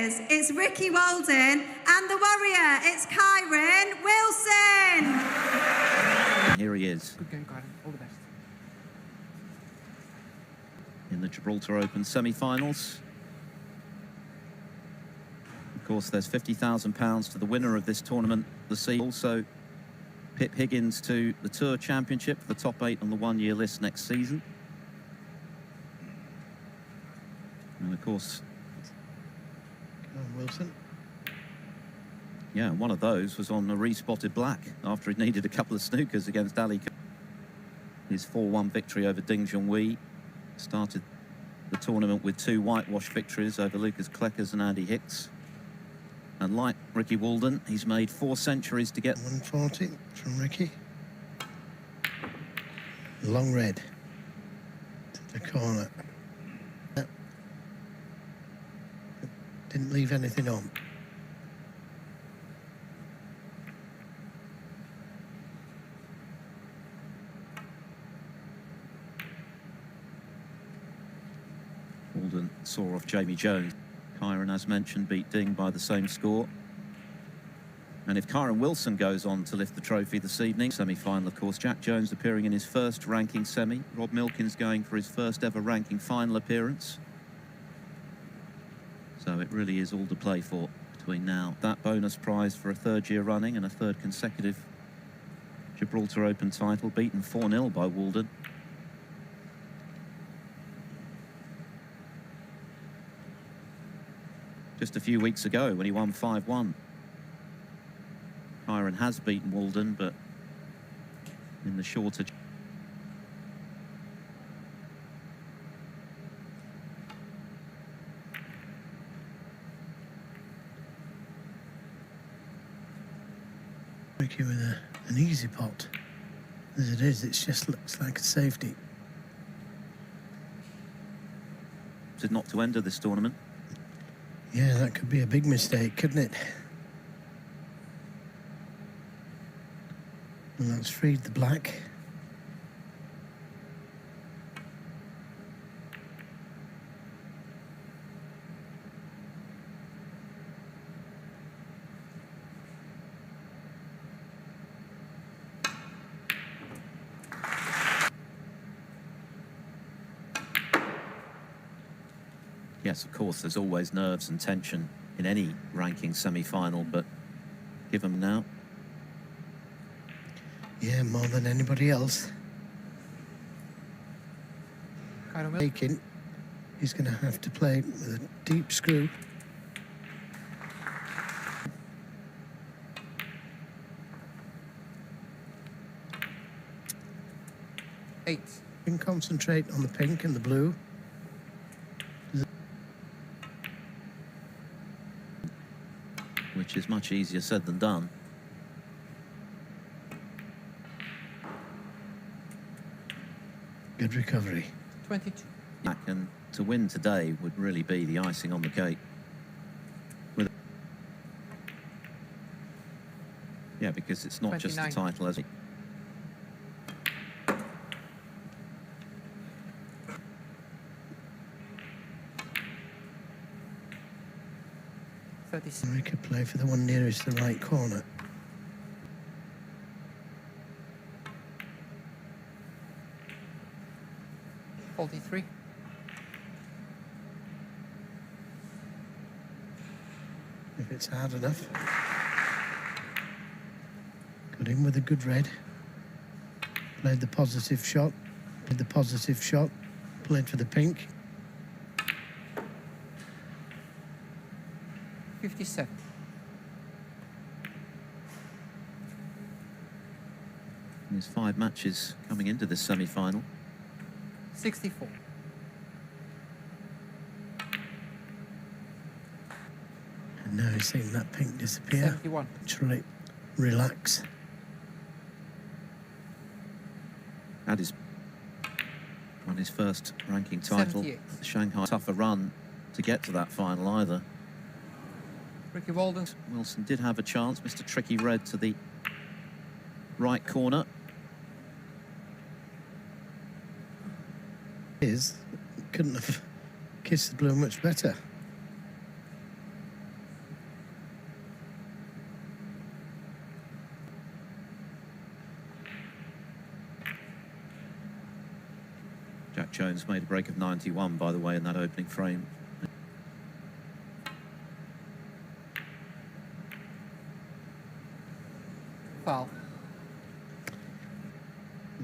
is. It's Ricky Walden, and the warrior, it's Kyren Wilson. Here he is. Good game, Kyren. All the best. In the Gibraltar Open semi-finals. Of course, there's £50,000 to the winner of this tournament. Also, Pip Higgins to the Tour Championship for the top 8 on the one-year list next season. And of course, Wilson. Yeah, one of those was on a respotted black after he needed a couple of snookers against Ali. His 4-1 victory over Ding Junhui started the tournament with 2 whitewash victories over Lucas Kleckers and Andy Hicks. And like Ricky Walden, he's made 4 centuries to get 140 from Ricky. Long red to the corner. Didn't leave anything on. Walden saw off Jamie Jones. Kyren, as mentioned, beat Ding by the same score. And if Kyren Wilson goes on to lift the trophy this evening, semi-final, of course, Jack Jones appearing in his first ranking semi. Rob Milkins going for his first ever ranking final appearance. So it really is all to play for between now. That bonus prize for a 3rd year running and a 3rd consecutive Gibraltar Open title, beaten 4-0 by Walden. Just a few weeks ago when he won 5-1. Kyren has beaten Walden, but in the shorter... Ricky with an easy pot. As it is, it just looks like a safety. Did not to enter this tournament. Yeah, that could be a big mistake, couldn't it? And that's freed the black. Yes, of course, there's always nerves and tension in any ranking semi-final, but give them now. Yeah, more than anybody else. Kyren, he's going to have to play with a deep screw. Eight. You can concentrate on the pink and the blue. Which is much easier said than done. Good recovery. 22. And to win today would really be the icing on the cake. Yeah, because it's not 29. just a title, as it. We could play for the one nearest the right corner. $43. If it's hard enough. Got in with a good red. Played the positive shot. Played the positive shot. Played for the pink. 57. There's 5 matches coming into this semi-final. 64. And now he's seeing that pink disappear. 71. Literally relax. That is on his first ranking title. 78. The Shanghai, tougher run to get to that final either. Ricky Walden. Wilson did have a chance. Mr. Tricky Red to the right corner. Couldn't have kissed the blue much better. Jack Jones made a break of 91, by the way, in that opening frame. Foul.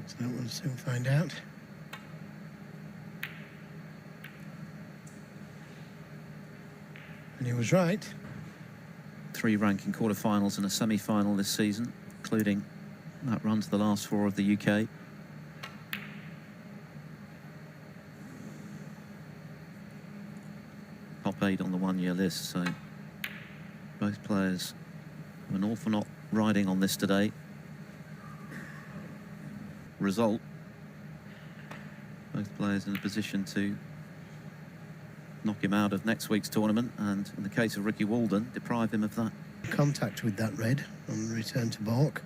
So we'll soon find out. And he was right. 3 ranking quarterfinals and a semi-final this season, including that run to the last 4 of the UK. Top 8 on the one-year list, so both players have an awful lot riding on this today. Result, both players in a position to knock him out of next week's tournament, and in the case of Ricky Walden, deprive him of that. Contact with that red on the return to balk.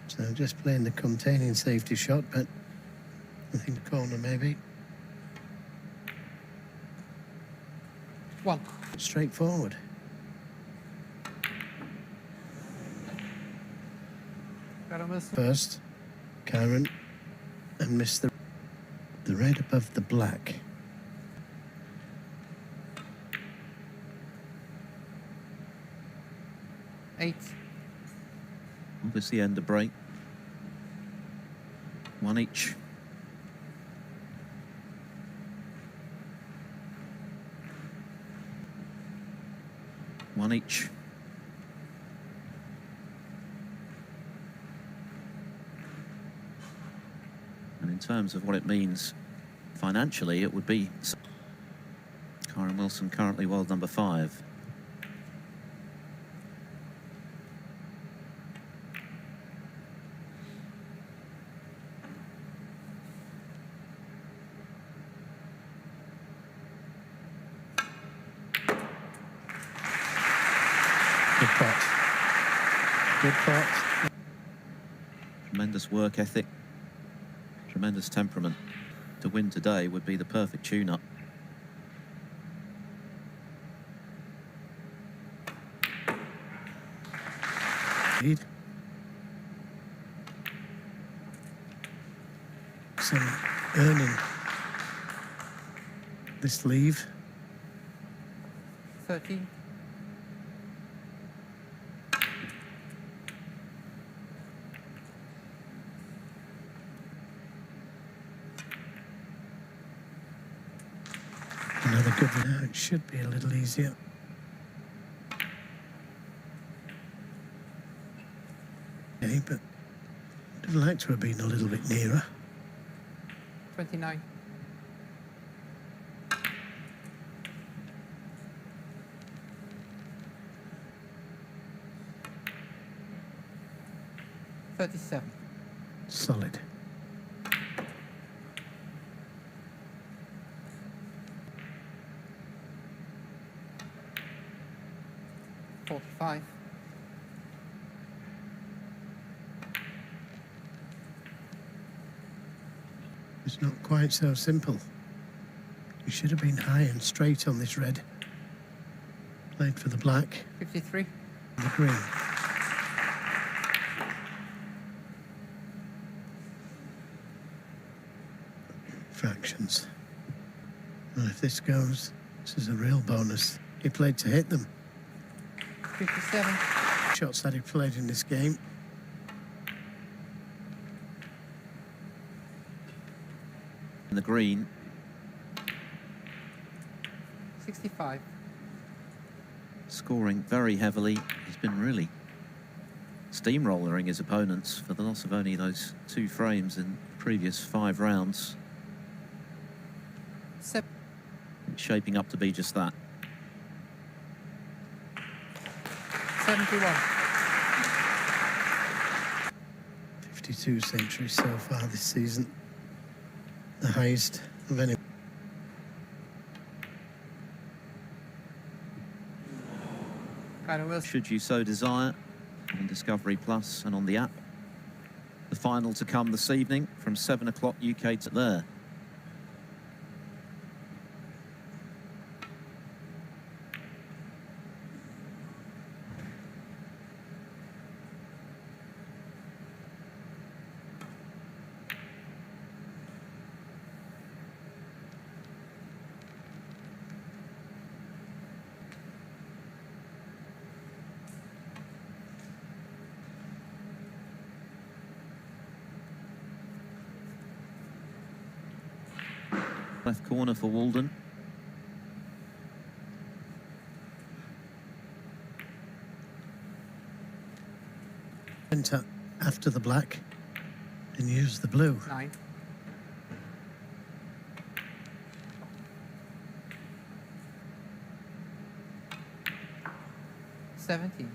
So just playing the containing safety shot, but nothing to corner maybe. 1. Straightforward. First, Kyren, and missed the red above the black. Eight. Obviously end of break. 1 each. One each. And in terms of what it means financially, it would be Kyren Wilson currently world number 5. Good pot. Good pot. Tremendous work ethic, tremendous temperament. To win today would be the perfect tune-up. Indeed. Some earning this leave. 13. Another good one. Now it should be a little easier. Okay, but I'd like to have been a little bit nearer. 29. $37. Solid. 45. It's not quite so simple. You should have been high and straight on this red. Played for the black. 53. And the green. Fractions. And if this goes, this is a real bonus. He played to hit them. 57. Shots that he played in this game. In the green, 65. scoring very heavily. He's been really steamrolling his opponents for the loss of only those 2 frames in the previous 5 rounds. 7. It's shaping up to be just that. 71. 52 centuries so far this season. The highest of any. Kyren Wilson. Should you so desire, on Discovery Plus and on the app. The final to come this evening from 7 o'clock UK to there. Left corner for Walden. Went up after the black and used the blue. 9. 17.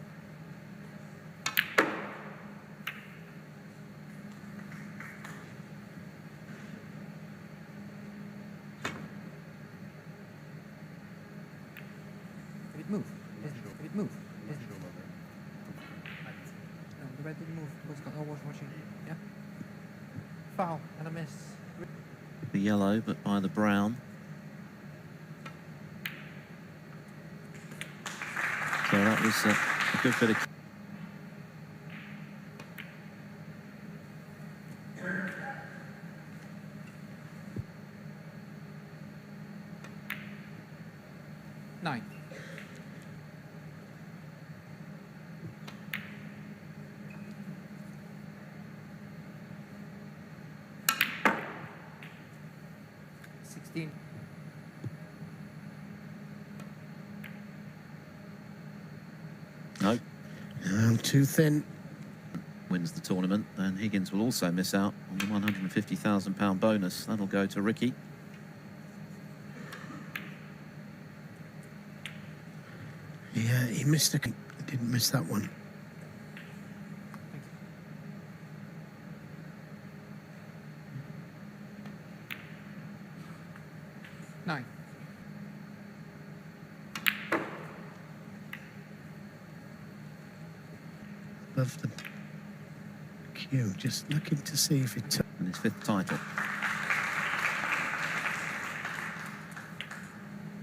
Did it move? Did it move? No, the red didn't move because I was watching. Yeah. Foul and a miss. The yellow, but by the brown. So that was a good bit of... Nine. No. Too thin. Wins the tournament, then Higgins will also miss out on the £150,000 bonus. That'll go to Ricky. Yeah, he missed he didn't miss that one. Nine. Above the cue, just looking to see if it took. And his 5th title.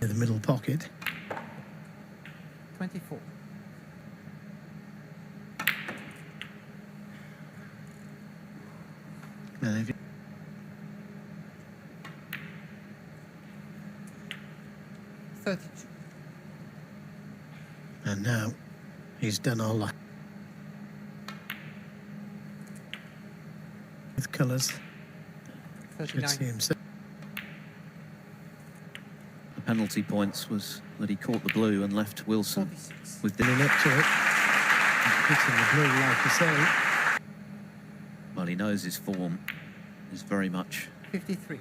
In the middle pocket. 24. Well, if 32. and now he's done all that. With colours. Should 39. see himself. The penalty points was that he caught the blue and left Wilson 46. with Getting up to it. Hitting the blue, like you say. Well, he knows his form is very much... 53.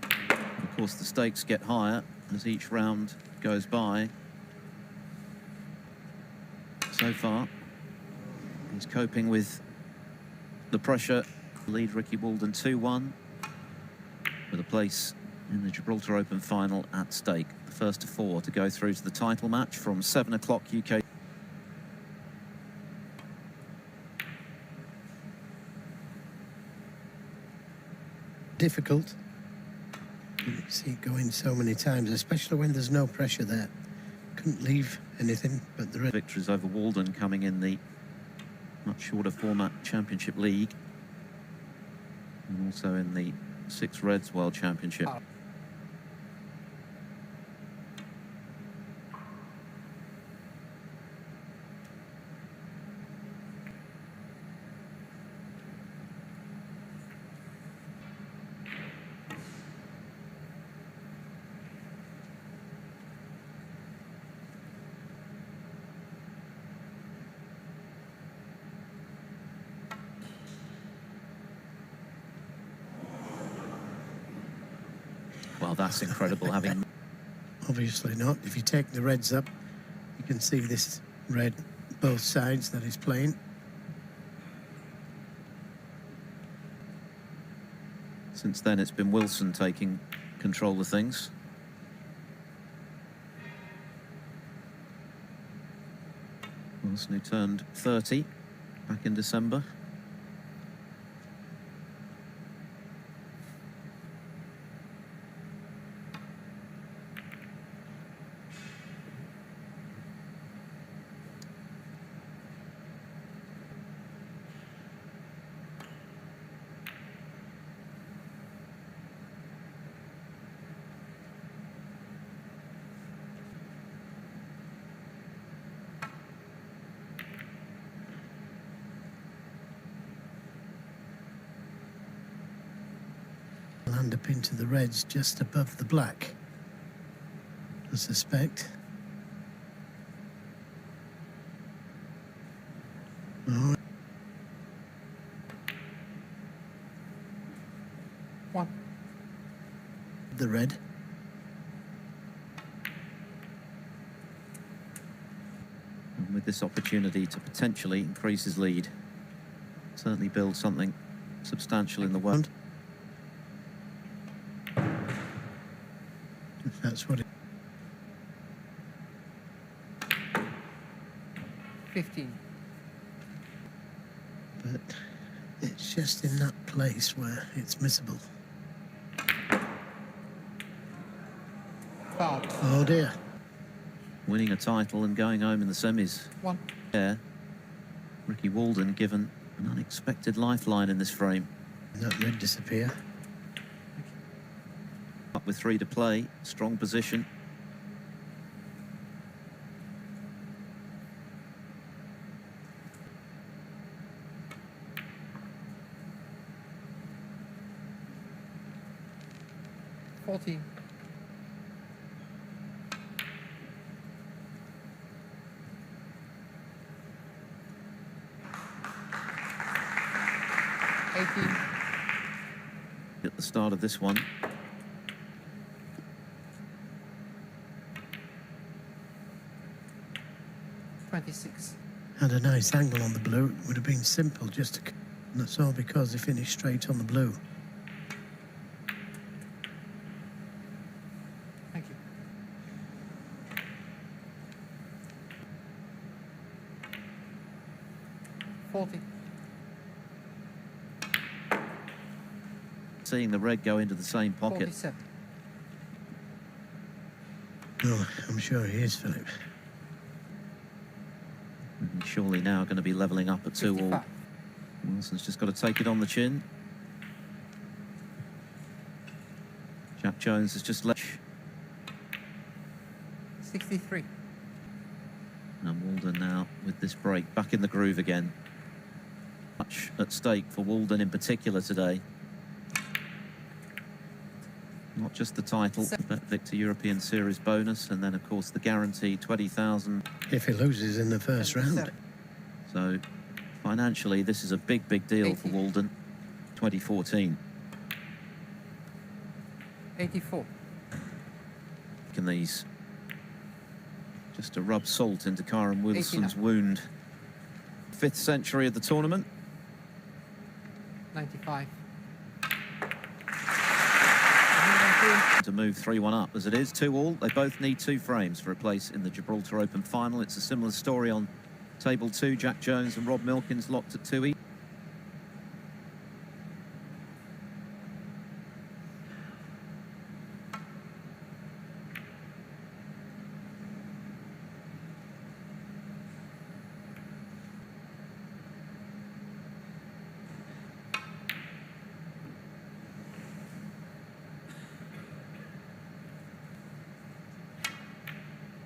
Of course, the stakes get higher as each round goes by. So far, he's coping with the pressure. Lead Ricky Walden 2-1 with a place in the Gibraltar Open final at stake. The first of 4 to go through to the title match from 7 o'clock UK. Difficult. You see it going so many times, especially when there's no pressure there. Couldn't leave anything but the red. Victories over Walden coming in the much shorter format Championship League. And also in the 6 Reds World Championship. Well, that's incredible, having... Obviously not. If you take the reds up, you can see this red both sides that he's playing. Since then, it's been Wilson taking control of things. Wilson, who turned 30 back in December. and up into the reds just above the black, I suspect. Oh, One. the red. And with this opportunity to potentially increase his lead, certainly build something substantial in the world. If that's what it... 15. But it's just in that place where it's missable. Foul. Oh dear. Winning a title and going home in the semis. One. There, Ricky Walden given an unexpected lifeline in this frame. That red disappear. Up with 3 to play, strong position. $14. At the start of this one. $26. Had a nice angle on the blue. It would have been simple just to... And that's all because they finished straight on the blue. Thank you. $40. Seeing the red go into the same pocket. 47. Oh, I'm sure he is, Philip. And surely now going to be levelling up at 2 all. 55. Wilson's just got to take it on the chin. Jack Jones has just left. 63. And Walden now with this break back in the groove again. Much at stake for Walden in particular today. Not just the title, but Victor European Series bonus, and then of course the guaranteed 20,000. If he loses in the first round. So financially, this is a big deal for Walden. 2014. 84. Can these just to rub salt into Kyren Wilson's 89. wound. 5th century of the tournament. 95. To move 3-1 up as it is, 2 all. They both need 2 frames for a place in the Gibraltar Open final. It's a similar story on table 2. Jack Jones and Rob Milkins locked at 2 each.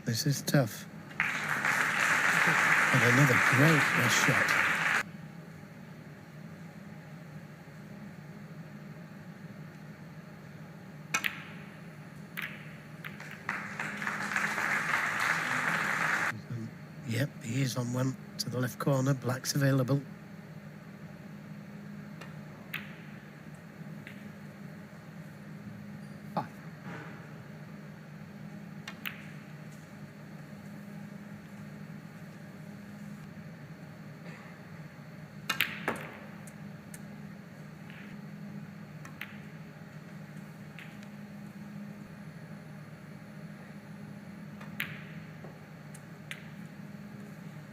This is tough. And another great best shot. Yep, he is on one to the left corner. Black's available.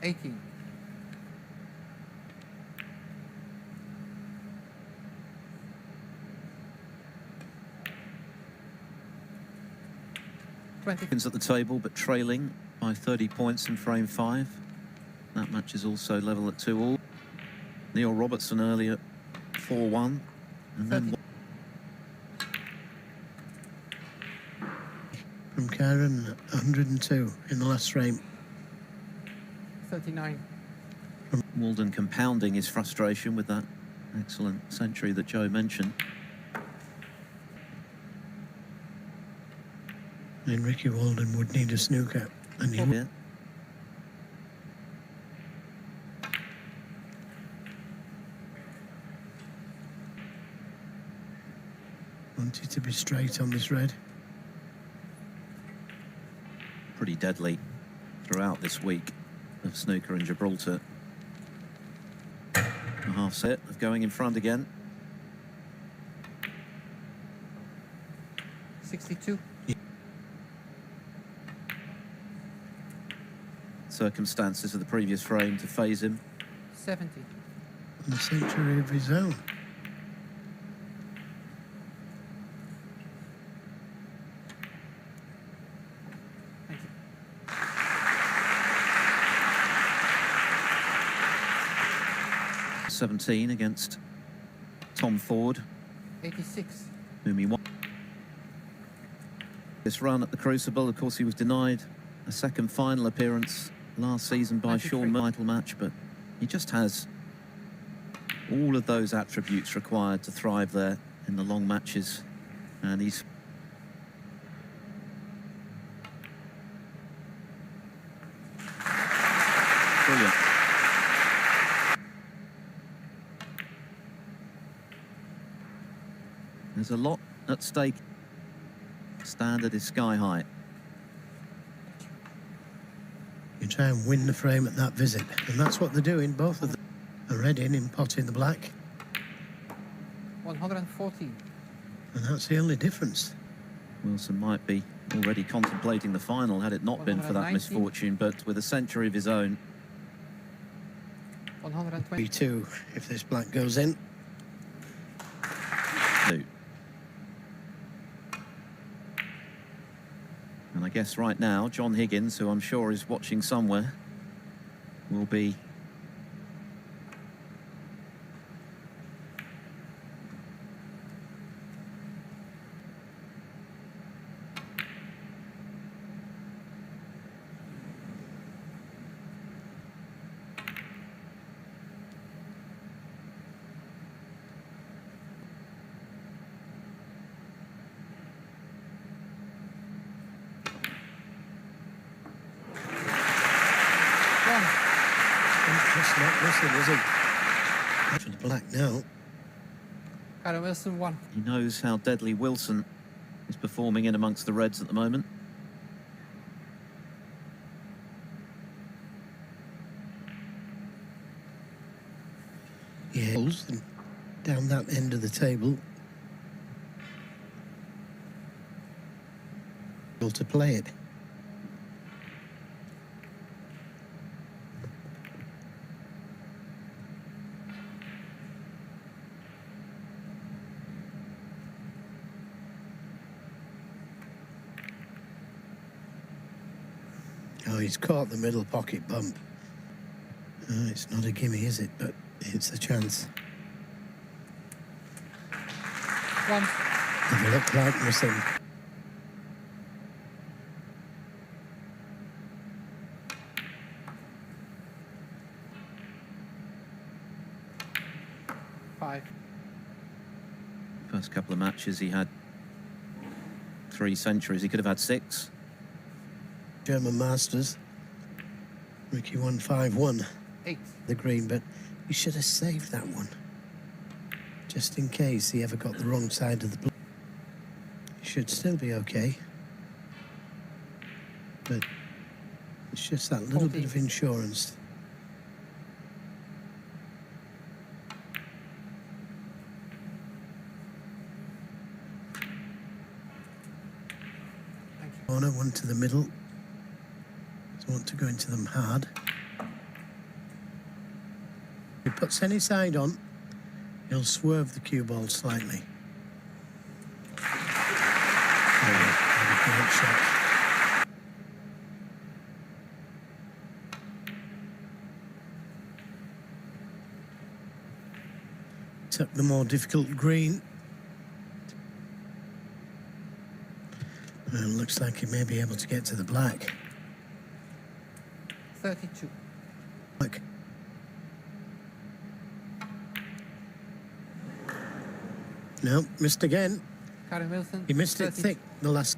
$18. Milkins at the table, but trailing by 30 points in frame 5. That match is also level at 2 all. Neil Robertson earlier 4-1, and then From Kyren, 102 in the last frame. 39. Walden compounding his frustration with that excellent century that Joe mentioned. And Ricky Walden would need a snooker. And he Yeah. wanted to be straight on this red. Pretty deadly throughout this week of snooker in Gibraltar. A half set of going in front again. 62. Circumstances of the previous frame to phase him. 70. And a century of his own. Thank you. (17) against Tom Ford, 86. whom he won this run at the Crucible. Of course, he was denied a second final appearance last season by 93. Sean title match, but he just has all of those attributes required to thrive there in the long matches, and he's brilliant. There's a lot at stake. Standard is sky high. You try and win the frame at that visit, and that's what they're doing, both of them. A red in pot in the black, 114. and that's the only difference. Wilson might be already contemplating the final had it not been for that 119. misfortune, but with a century of his own. 120. B2 if this black goes in. Two. And I guess right now, John Higgins, who I'm sure is watching somewhere, will be Just not missing, is he? For the black now. Kyren Wilson 1. he knows how deadly Wilson is performing in amongst the reds at the moment. Yeah, and down that end of the table. Able to play it. Oh, he's caught the middle pocket bump. Oh, it's not a gimme, is it? But it's a chance. 1. It'll look like missing. First couple of matches he had 3 centuries. He could have had 6. German Masters. Ricky won 5-1. 8. The green, but he should have saved that one. Just in case he ever got the wrong side of the blue. He should still be okay. But it's just that little bit of insurance. Thank you. Corner, one to the middle. Doesn't want to go into them hard. If he puts any side on, he'll swerve the cue ball slightly. Oh, great shot. Took the more difficult green. And looks like he may be able to get to the black. 32. Look. No, missed again. Kyren Wilson. He missed it 30. thick the last.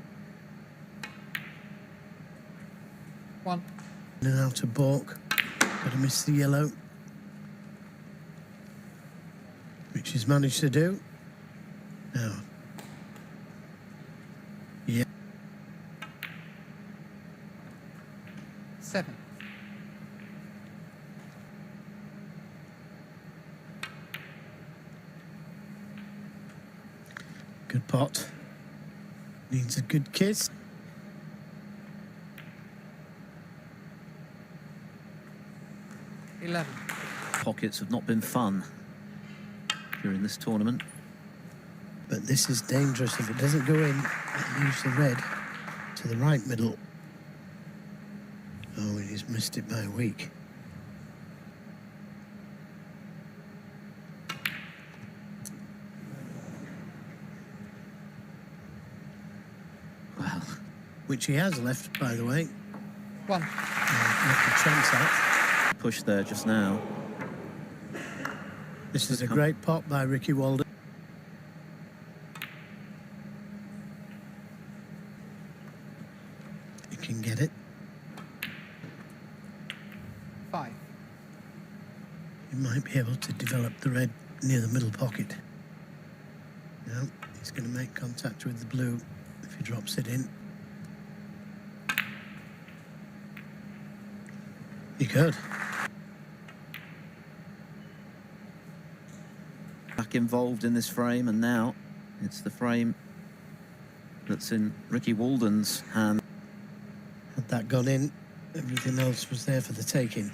1. In and out of balk. Got to miss the yellow. Which he's managed to do. Now. Yeah. 7. Good pot. Needs a good kiss. 11. Pockets have not been fun during this tournament. But this is dangerous. If it doesn't go in, it leaves the red to the right middle. Oh, he's missed it by a week. Well, Which he has left, by the way. 1. Left the chance out. push there just now. This is a great pot by Ricky Walden. He can get it. 5. He might be able to develop the red near the middle pocket. No, he's going to make contact with the blue if he drops it in. He could. Back involved in this frame, and now it's the frame that's in Ricky Walden's hand. Had that gone in, everything else was there for the taking.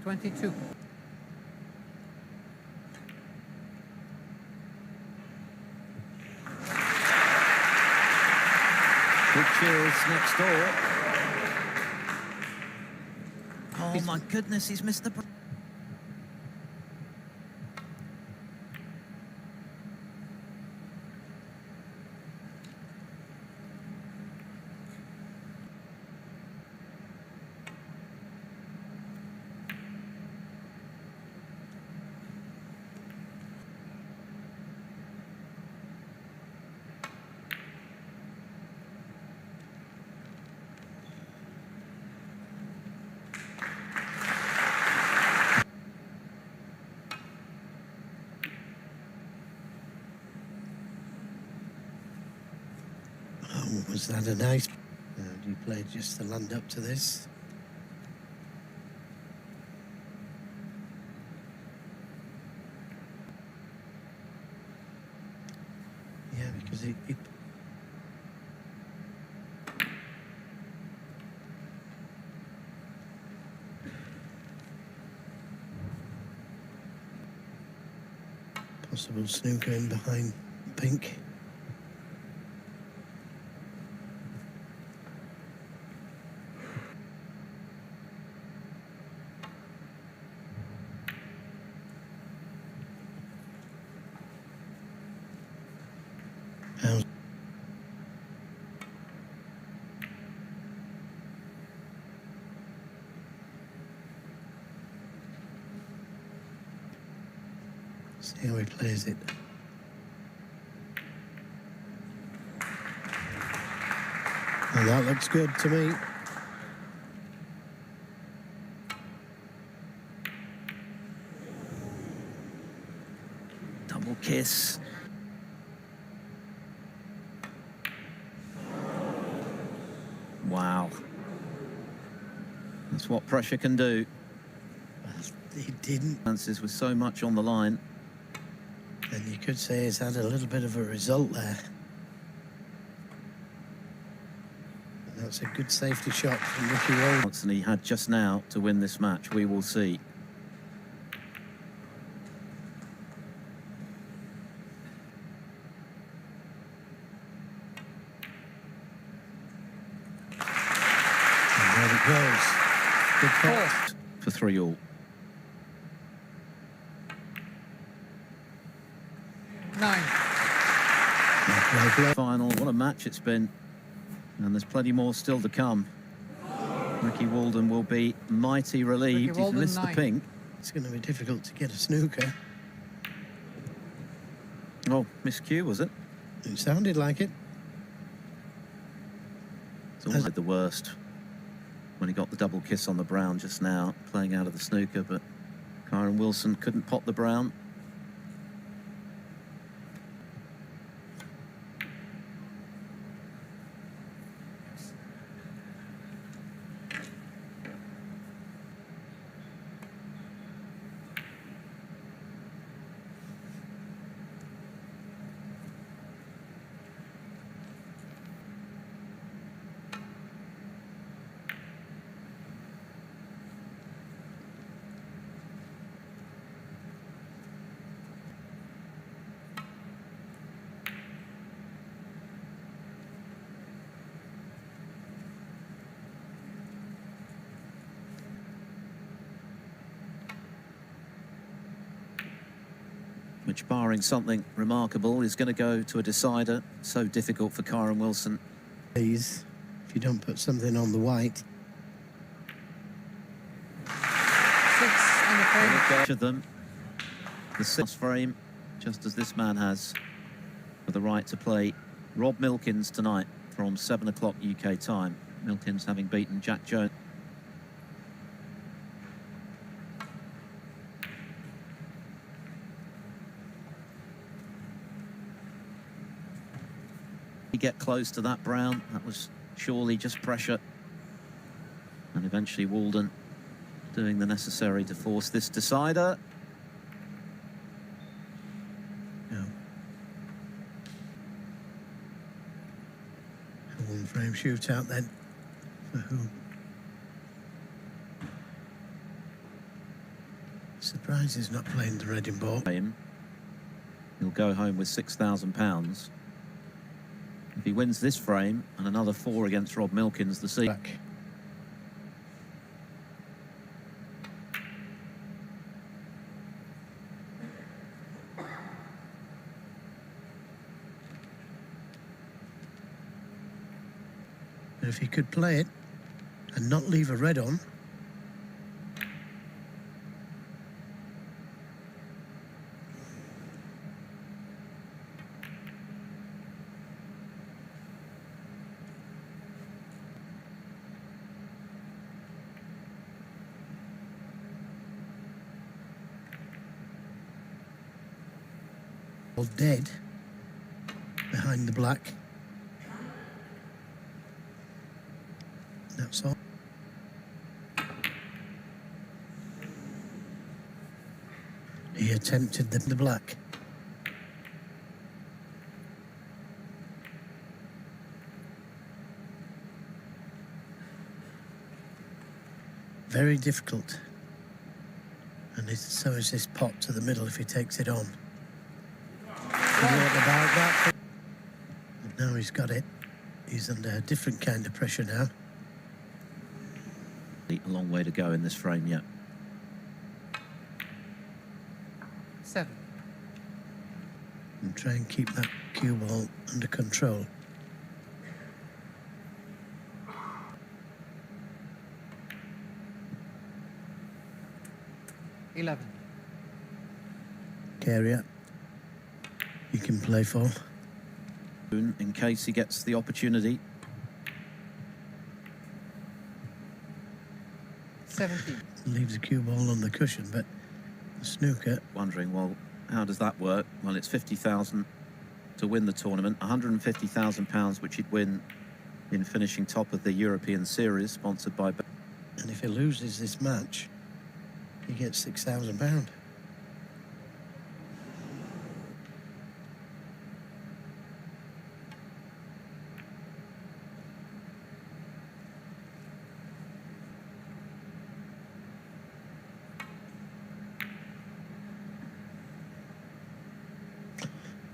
22. Big cheers next door. Oh my goodness, he's missed the... Oh, was that a nice... he played just the land up to this. Yeah, because it possible snooker in behind pink. How's see how he plays it. Well, that looks good to me. Double kiss. Wow. That's what pressure can do. Well, he didn't. Chances with so much on the line. And you could say he's had a little bit of a result there. And that's a good safety shot from Ricky Walden. Chance than he had just now to win this match. We will see. And there it goes. Good pot. For 3-all. 9. Final. What a match it's been. And there's plenty more still to come. Ricky Walden will be mighty relieved. He's missed 9. the pink. It's going to be difficult to get a snooker. Oh, miscue, was it? It sounded like it. It's always the worst. when he got the double kiss on the brown just now, playing out of the snooker, but Kyren Wilson couldn't pot the brown. Which, barring something remarkable, is going to go to a decider. So difficult for Kyren Wilson. Please, if you don't put something on the white. 6 on the frame. Each of them, the 6th frame, just as this man has, for the right to play Rob Milkins tonight from 7 o'clock UK time. Milkins having beaten Jack Jones. Get close to that brown. That was surely just pressure, and eventually Walden doing the necessary to force this decider. No. A one frame shootout then for who? Surprised he's not playing the red in ball. He'll go home with £6,000. If he wins this frame and another 4 against Rob Milkins, the seat. If he could play it and not leave a red on, all dead behind the black. That's all. He attempted the black. Very difficult. And so is this pot to the middle if he takes it on. About that. But now he's got it. He's under a different kind of pressure now. A long way to go in this frame yet. 7. And try and keep that cue ball under control. 11. Carrier. You can play for. In case he gets the opportunity. 17. Leaves the cue ball on the cushion, but the snooker. Wondering, well, how does that work? Well, it's 50,000 to win the tournament, £150,000 which he'd win in finishing top of the European Series, sponsored by. And if he loses this match, he gets £6,000.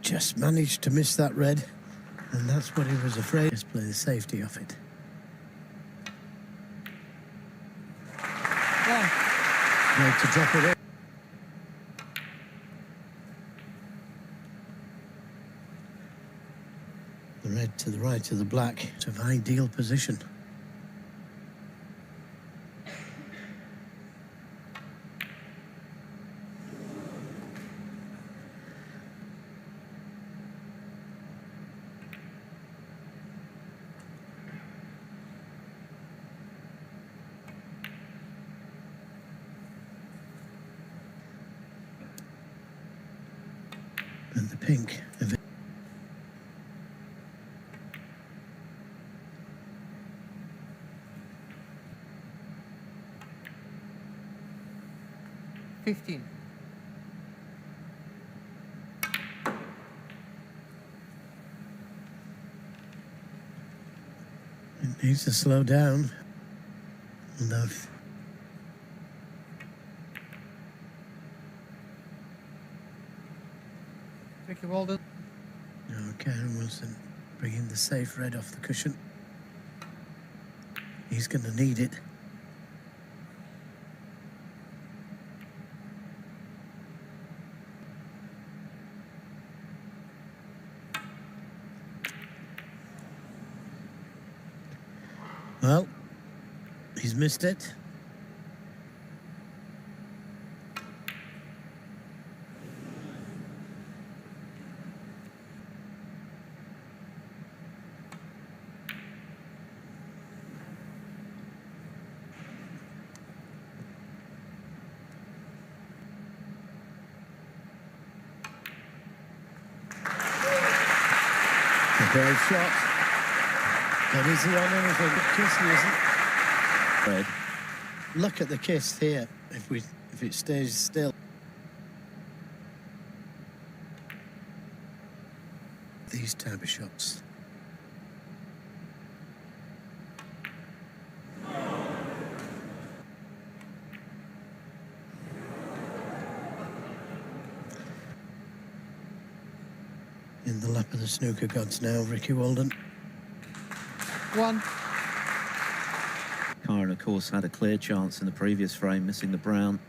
Just managed to miss that red, and that's what he was afraid. Just play the safety of it. Yeah. Like to drop it in. The red to the right of the black. It's an ideal position. pink. $15. It needs to slow down. Enough. Thank you, Walden. Now Kyren Wilson bringing the safe red off the cushion. He's going to need it. Well, he's missed it. A brave shot. But is he on anything? Kiss, he isn't. Red. Look at the kiss here. If it stays still. These type of shots. In the lap of the snooker gods now, Ricky Walden. 1. Kyren, of course, had a clear chance in the previous frame, missing the brown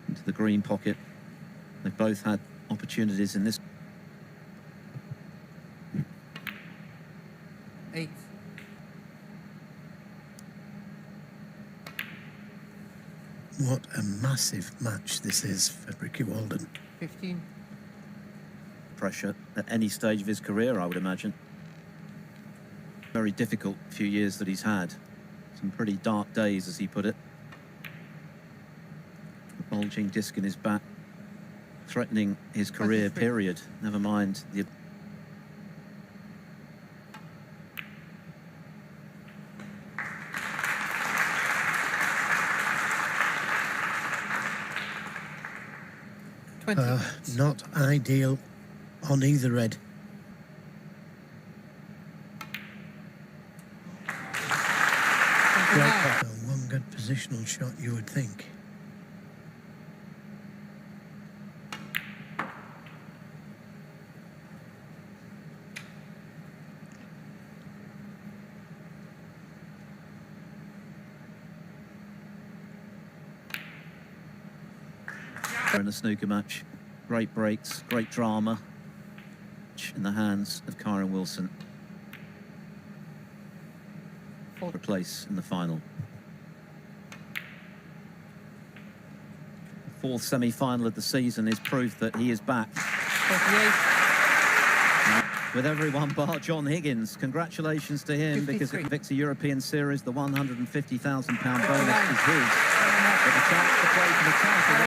into the green pocket. They've both had opportunities in this. 8. What a massive match this is for Ricky Walden. 15. Pressure at any stage of his career, I would imagine. Very difficult few years that he's had. Some pretty dark days, as he put it. The bulging disc in his back, threatening his career, period. Never mind the... Not ideal on either red. One good positional shot, you would think. In a snooker match, great breaks, great drama in the hands of Kyren Wilson. For a place in the final. The fourth semi-final of the season is proof that he is back. 48. With everyone bar John Higgins, congratulations to him, 53. because at Victor European Series, the £150,000 bonus is his. But the chance to play for the title